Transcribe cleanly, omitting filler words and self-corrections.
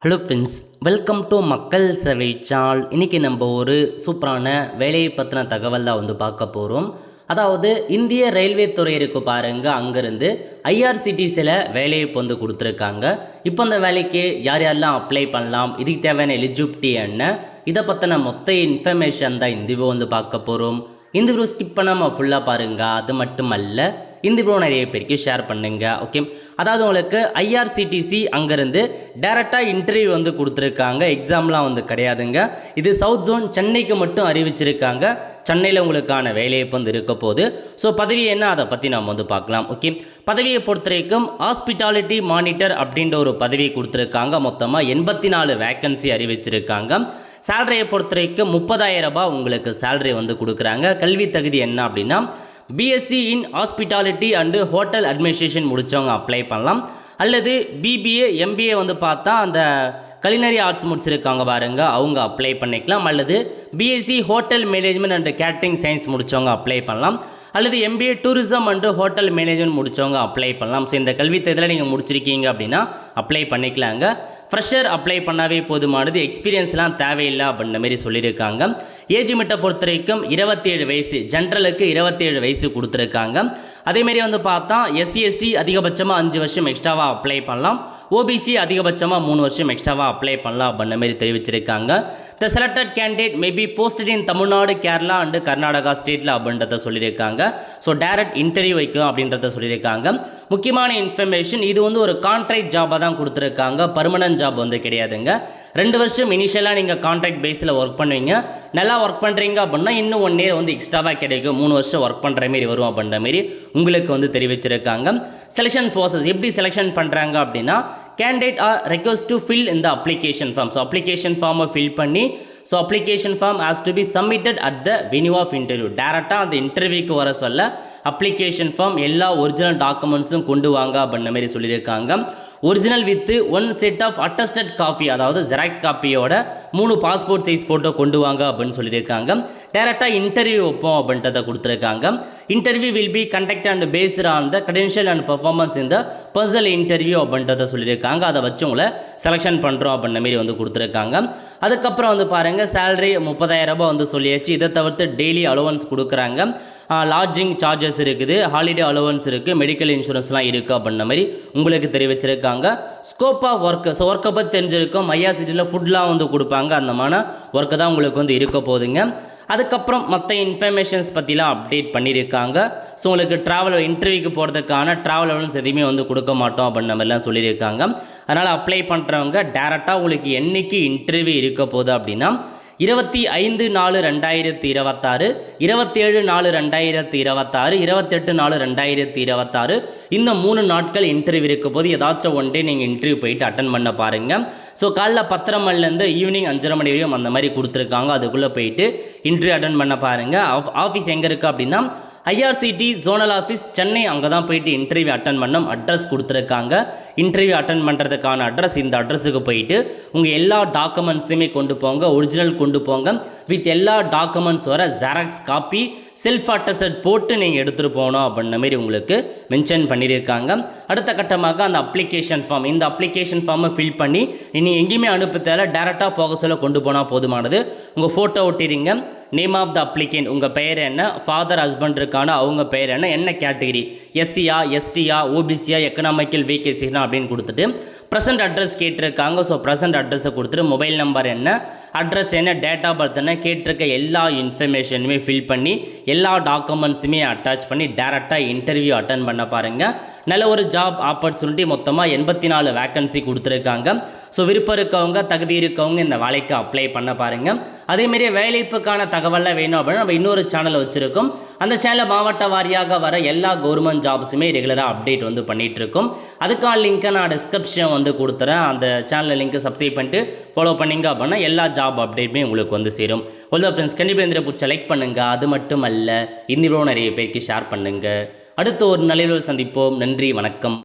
Hello friends, welcome to மக்கள் சேவை channel. இன்றைக்கி நம்ம ஒரு சூப்பரான வேலையை பற்றின தகவல் தான் பார்க்க போகிறோம். அதாவது இந்திய ரயில்வே துறை இருக்குது பாருங்கள், அங்கேருந்து ஐஆர்சிடிசியில் வேலையை கொடுத்துருக்காங்க. இப்போ அந்த வேலைக்கு யார் யாரெல்லாம் அப்ளை பண்ணலாம், இதுக்கு தேவையான எலிஜிபிலிட்டி என்ன, இதை பற்றின மொத்த இன்ஃபர்மேஷன் தான் இந்த வீடியோ பார்க்க போகிறோம். இந்த வீடியோ ஸ்கிப் பண்ணாமல் ஃபுல்லாக பாருங்கள். அது மட்டும் அல்ல, இந்த வீடியோ நிறைய பேருக்கு ஷேர் பண்ணுங்க. ஓகே, அதாவது உங்களுக்கு ஐஆர்சிடிசி அங்கேருந்து டேரெக்டாக இன்டர்வியூ கொடுத்துருக்காங்க. எக்ஸாம்லாம் கிடையாதுங்க. இது சவுத் ஜோன் சென்னைக்கு மட்டும் அறிவிச்சிருக்காங்க. சென்னையில் உங்களுக்கான வேலையை இருக்க போகுது. ஸோ பதவி என்ன, அதை பற்றி நம்ம பார்க்கலாம். ஓகே, பதவியை பொறுத்த வரைக்கும் ஹாஸ்பிட்டாலிட்டி மானிட்டர் அப்படின்ற ஒரு பதவி கொடுத்துருக்காங்க. மொத்தமாக 84 வேக்கன்சி அறிவிச்சிருக்காங்க. சேலரியை பொறுத்த வரைக்கும் 30,000 ரூபாய் உங்களுக்கு சேலரி கொடுக்குறாங்க. கல்வி தகுதி என்ன அப்படின்னா BSc in hospitality and hotel administration முடித்தவங்க அப்ளை பண்ணலாம். அல்லது பிபிஏ எம்பிஏ பார்த்தா அந்த கலினரி ஆர்ட்ஸ் முடிச்சிருக்காங்க பாருங்க, அவங்க அப்ளை பண்ணிக்கலாம். அல்லது BSc hotel management and catering science முடித்தவங்க அப்ளை பண்ணலாம். அல்லது MBA tourism and hotel management முடித்தவங்க அப்ளை பண்ணலாம். ஸோ இந்த கல்வி தகுதியில் நீங்கள் முடிச்சிருக்கீங்க அப்படின்னா அப்ளை பண்ணிக்கலாங்க. ஃப்ரெஷர் அப்ளை பண்ணாவே போதுமானது, எக்ஸ்பீரியன்ஸ்லாம் தேவையில்லை அப்படின்ற மாதிரி சொல்லியிருக்காங்க. ஏஜ் லிமிட்டை பொறுத்த வரைக்கும் 27 வயசு, ஜென்ரலுக்கு 27 வயசு கொடுத்துருக்காங்க. அதேமாரி பார்த்தா எஸ்சி எஸ்டி அதிகபட்சமாக 5 வருஷம் எக்ஸ்ட்ராவாக அப்ளை பண்ணலாம். ஓபிசி அதிகபட்சமாக 3 வருஷம் எக்ஸ்ட்ராவாக அப்ளை பண்ணலாம் அப்படின்ற மாதிரி தெரிவிச்சிருக்காங்க. த selected candidate may be posted in Tamil Nadu, Kerala and Karnataka ஸ்டேட்டில் அப்படின்றத சொல்லியிருக்காங்க. ஸோ டேரக்ட் இன்டர்வியூ வைக்கும் அப்படின்றத சொல்லியிருக்காங்க. முக்கியமான இன்ஃபர்மேஷன், இது ஒரு கான்ட்ராக்ட் ஜாபாக தான் கொடுத்துருக்காங்க. பர்மனன்ட் ஜாப் கிடையாதுங்க. 2 வருஷம் இனிஷியலாக நீங்கள் கான்ட்ராக்ட் பேஸில் ஒர்க் பண்ணுவீங்க. நல்லா ஒர்க் பண்ணுறீங்க அப்படின்னா இன்னும் 1 இயர் எக்ஸ்ட்ராவாக கிடைக்கும். 3 வருஷம் ஒர்க் பண்ணுற மாரி வரும் அப்படின்ற மாரி உங்களுக்கு தெரிவிச்சிருக்காங்க. செலெக்ஷன் ப்ராசஸ் எப்படி செலெக்ஷன் பண்ணுறாங்க அப்படின்னா, candidate are request to fill இந்த அப்ளிகேஷன் ஃபார்ம். ஸோ அப்ளிகேஷன் ஃபார்மை ஃபில் பண்ணி, so application form has to be submitted at the venue of interview. டேரெக்டாக அந்த இன்டர்வியூக்கு வர சொல்ல அப்ளிகேஷன் ஃபார்ம் எல்லா ஒரிஜினல் டாக்குமெண்ட்ஸும் கொண்டு வாங்க அப்படின்ற மாதிரி சொல்லியிருக்காங்க. Original with 1 set of attested copy, அதாவது ஜெராக்ஸ் காப்பியோட 3 பாஸ்போர்ட் சைஸ் ஃபோட்டோ கொண்டு வாங்க அப்படின்னு சொல்லியிருக்காங்க. டேரெக்டாக இன்டர்வியூ வைப்போம் அப்படின்றத கொடுத்துருக்காங்க. Interview will B conduct and based on the credential and performance இந்த பர்சனல் இன்டர்வியூ அப்படின்றத சொல்லியிருக்காங்க. அதை வச்சு உங்களை செலெக்ஷன் பண்ணுறோம் அப்படின்ற மாரி கொடுத்துருக்காங்க. அதுக்கப்புறம் பாருங்கள், சேலரி 30,000 ரூபாய் சொல்லியாச்சு. இதை தவிர்த்து டெய்லி அலோவன்ஸ் கொடுக்குறாங்க. லாட்ஜிங் சார்ஜஸ் இருக்குது, ஹாலிடே அலோவன்ஸ் இருக்குது, மெடிக்கல் இன்சூரன்ஸ்லாம் இருக்குது அப்படின்ற மாதிரி உங்களுக்கு தெரிவிச்சிருக்காங்க. ஸ்கோப் ஆஃப் ஒர்க், ஸோ ஒர்க்கை பற்றி தெரிஞ்சிருக்கும். ஐஆர்சிடியில் ஃபுட்லாம் கொடுப்பாங்க. அந்தமான ஒர்க்கு தான் உங்களுக்கு இருக்க போகுதுங்க. அதுக்கப்புறம் மற்ற இன்ஃபர்மேஷன்ஸ் பற்றிலாம் அப்டேட் பண்ணியிருக்காங்க. ஸோ உங்களுக்கு ட்ராவல் இன்டர்வியூக்கு போகிறதுக்கான ட்ராவல் அலவன்ஸ் எதுவுமே கொடுக்க மாட்டோம் அப்படின்ற மாதிரிலாம் சொல்லியிருக்காங்க. அதனால் அப்ளை பண்ணுறவங்க டேரெக்டாக உங்களுக்கு என்றைக்கு இன்டர்வியூ இருக்க போகுது அப்படின்னா 25/4/2026, 27/4/2026, 28/4/2026 இந்த 3 நாட்கள் இன்டர்வியூ இருக்க போது ஏதாச்சும் ஒன் டே நீங்கள் இன்டர்வியூ போயிட்டு அட்டன் பண்ண பாருங்கள். ஸோ காலைல 10:30 மணிலேருந்து ஈவினிங் 5:30 மணி வரையும் அந்த மாதிரி கொடுத்துருக்காங்க. அதுக்குள்ளே போயிட்டு இன்டர்வியூ அட்டன் பண்ண பாருங்கள். ஆஃபீஸ் எங்கே இருக்குது அப்படின்னா ஐஆர்சிடி ஜோனல் ஆஃபீஸ் சென்னை, அங்கே தான் போயிட்டு இன்டர்வியூ அட்டன் பண்ணோம். அட்ரஸ் கொடுத்துருக்காங்க. இன்டர்வியூ அட்டன் பண்ணுறதுக்கான அட்ரஸ், இந்த அட்ரஸுக்கு போயிட்டு உங்கள் எல்லா டாக்குமெண்ட்ஸுமே கொண்டு போங்க. ஒரிஜினல் கொண்டு போங்க. வித் எல்லா டாக்குமெண்ட்ஸ் வர ஜெராக்ஸ் காப்பி செல்ஃப் அட்டஸ்டட் போட்டு நீங்கள் எடுத்துகிட்டு போகணும் அப்படின்ற மாரி உங்களுக்கு மென்ஷன் பண்ணியிருக்காங்க. அடுத்த கட்டமாக அந்த அப்ளிகேஷன் ஃபார்ம், இந்த அப்ளிகேஷன் ஃபார்மை ஃபில் பண்ணி நீங்கள் எங்கேயுமே அனுப்ப தேவை, டேரெக்டாக போக சொல்ல கொண்டு போனால் போதுமானது. உங்கள் ஃபோட்டோ ஒட்டிடுங்க. நேம் ஆஃப் த அப்ளிகேண்ட், உங்கள் பெயர் என்ன, ஃபாதர் ஹஸ்பண்ட் இருக்கான அவங்க பெயர் என்ன, என்ன கேட்டகிரி, எஸ்சியா எஸ்டியா ஓபிசியா எக்கனாமிக்கல் வேகேசினா அப்படின்னு கொடுத்துட்டு ப்ரெசென்ட் அட்ரஸ் கேட்டிருக்காங்க. ஸோ ப்ரெசென்ட் அட்ரஸை கொடுத்துட்டு மொபைல் நம்பர் என்ன, அட்ரஸ் என்ன, டேட் ஆஃப் பர்த் என்ன, கேட்டிருக்க எல்லா இன்ஃபர்மேஷனுமே ஃபில் பண்ணி எல்லா டாக்குமெண்ட்ஸுமே அட்டாச் பண்ணி டேரெக்டாக இன்டர்வியூ அட்டன் பண்ண பாருங்கள். நல்ல ஒரு ஜாப் ஆப்பர்ச்சுனிட்டி. மொத்தமாக 84 வேக்கன்சி கொடுத்துருக்காங்க. ஸோ விருப்பம் இருக்கவங்க, தகுதி இருக்கவங்க இந்த வேலைக்கு அப்ளை பண்ண பாருங்கள். அதேமாரி வேலைப்புக்கான தகவலில் வேணும் அப்படின்னா நம்ம இன்னொரு சேனல் வச்சுருக்கோம். அந்த சேனலில் மாவட்ட வாரியாக வர எல்லா கவர்மெண்ட் ஜாப்ஸுமே ரெகுலராக அப்டேட் பண்ணிகிட்ருக்கோம். அதுக்கான லிங்க்கை நான் டிஸ்கிரிப்ஷன் கொடுத்துறேன். அந்த சேனலில் லிங்க்கை சப்ஸ்கிரைப் பண்ணிட்டு ஃபாலோ பண்ணிங்க அப்படின்னா எல்லா ஜாப் அப்டேட்டுமே உங்களுக்கு சேரும். ஒழுதா ஃப்ரெண்ட்ஸ், கண்டிப்பாக இந்த பிடிச்ச லைக் பண்ணுங்கள். அது மட்டும் அல்ல, இந்த வீடியோ நிறைய பேருக்கு ஷேர் பண்ணுங்கள். அடுத்த ஒரு நல்ல சந்திப்போம். நன்றி, வணக்கம்.